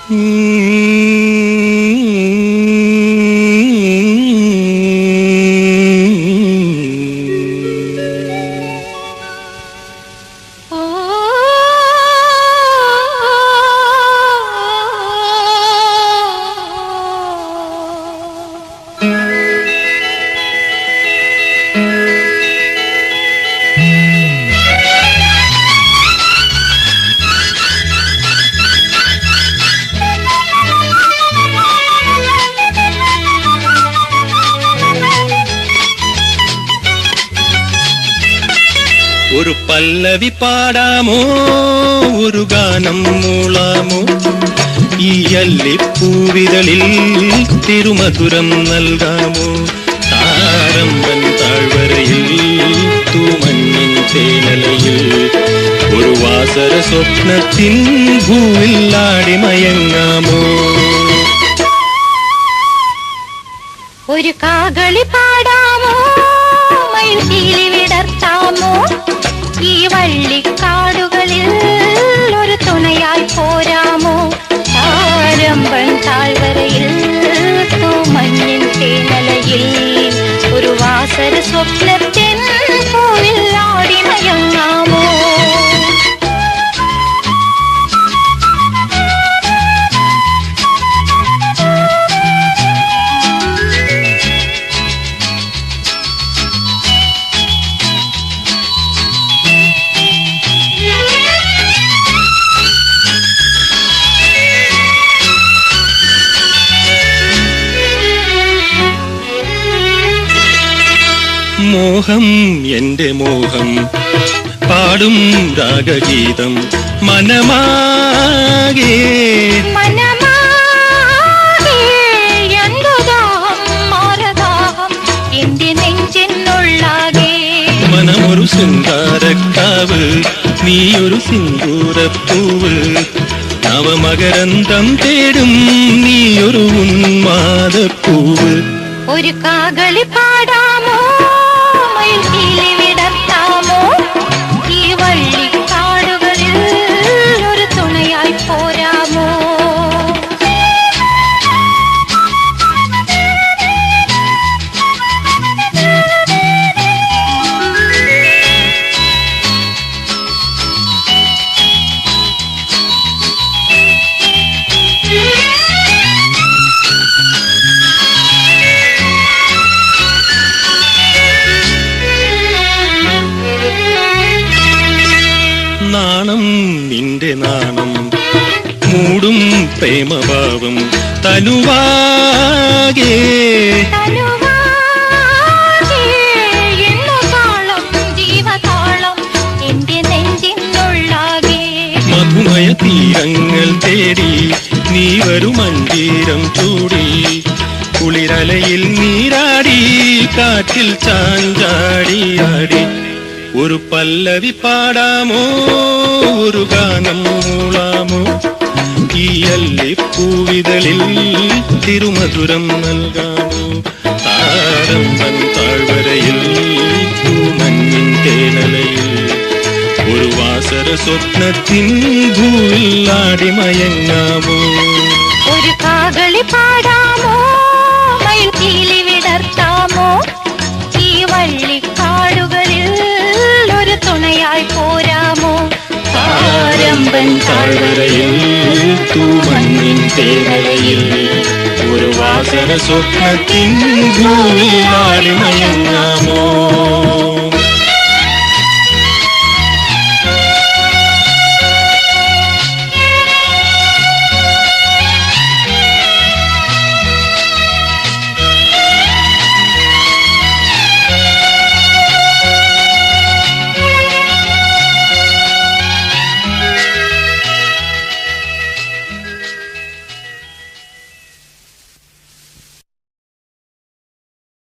ഒരു പല്ലവി പാടാമോ, ഒരു ഗാനം മൂളാമോ, ഈ അല്ലിപ്പൂവിതളിൽ തിരുമധുരം നൽകാമോ. താരമ്പൻ താഴ്വരയിൽ തൂമഞ്ഞിൻ തേനലയിൽ ഒരു വാസര സ്വപ്നത്തിൻ ഭൂവിൽ ആടിമയങ്ങാമോ. ഒരു കാകളി പാടാമോ, മയിൽപീലി വിടർത്താമോ, ഈ വള്ളിക്കാടുകളിൽ ഒരു തുണയായി പോരാമോ. താരമ്പൻ താഴ്വരയിൽ തൂമഞ്ഞിൻ തേനലയിൽ ഒരു വാസര സ്വപ്നത്തിൻ പൂവിൽ ആടിമയങ്ങാമോ. മോഹം എന്റെ മോഹം പാടും രാഗഗീതം മനമാകെ മനമൊരു ശൃംഗാരക്കാവ്, നീയൊരു സിന്ദൂരപ്പൂവ്, നവമകരന്തം തേടും നീയൊരു ഉന്മാദപ്പൂവ്. ഒരു കാകളി പാടാമോ, മയിൽപീലി വിടർത്താമോ, ഈ വള്ളിക്കാടുകളിൽ ഒരു തുണയായി പോരാമോ. നാണം നിന്റെ നാണം മൂടും പ്രേമഭാവം തനുവാകെ മധുമയ തീരങ്ങൾ തേടി നീ വരും മഞ്ചീരം ചൂടി, കുളിരലയിൽ നീരാടി കാറ്റിൽ ചാഞ്ചാടിയാടി. ഒരു പല്ലവി പാടാമോ, ഒരു ഗാനം മൂളാമോ, ഈ അല്ലിപ്പൂവിതളിൽ തിരുമധുരം നൽകാമോ. താരമ്പൻ താഴ്വരയിൽ തൂമഞ്ഞിൻ തേനലയിൽ ഒരു വാസര സ്വപ്നത്തിൻ ഭൂവിൽ ആടിമയങ്ങാമോ. ഒരു കാകളി പാടാമോ, മയിൽപീലി വിടർത്താമോ, ഈ വള്ളിക്കാടുകളിൽ ഒരു തുണയായി പോരാമോ. താരമ്പൻ താഴ്വരയിൽ തൂമഞ്ഞിൻ തേനലയിൽ ഒരു വാസര സ്വപ്നത്തിൻ ഭൂവിൽ ആടിമയങ്ങാമോ.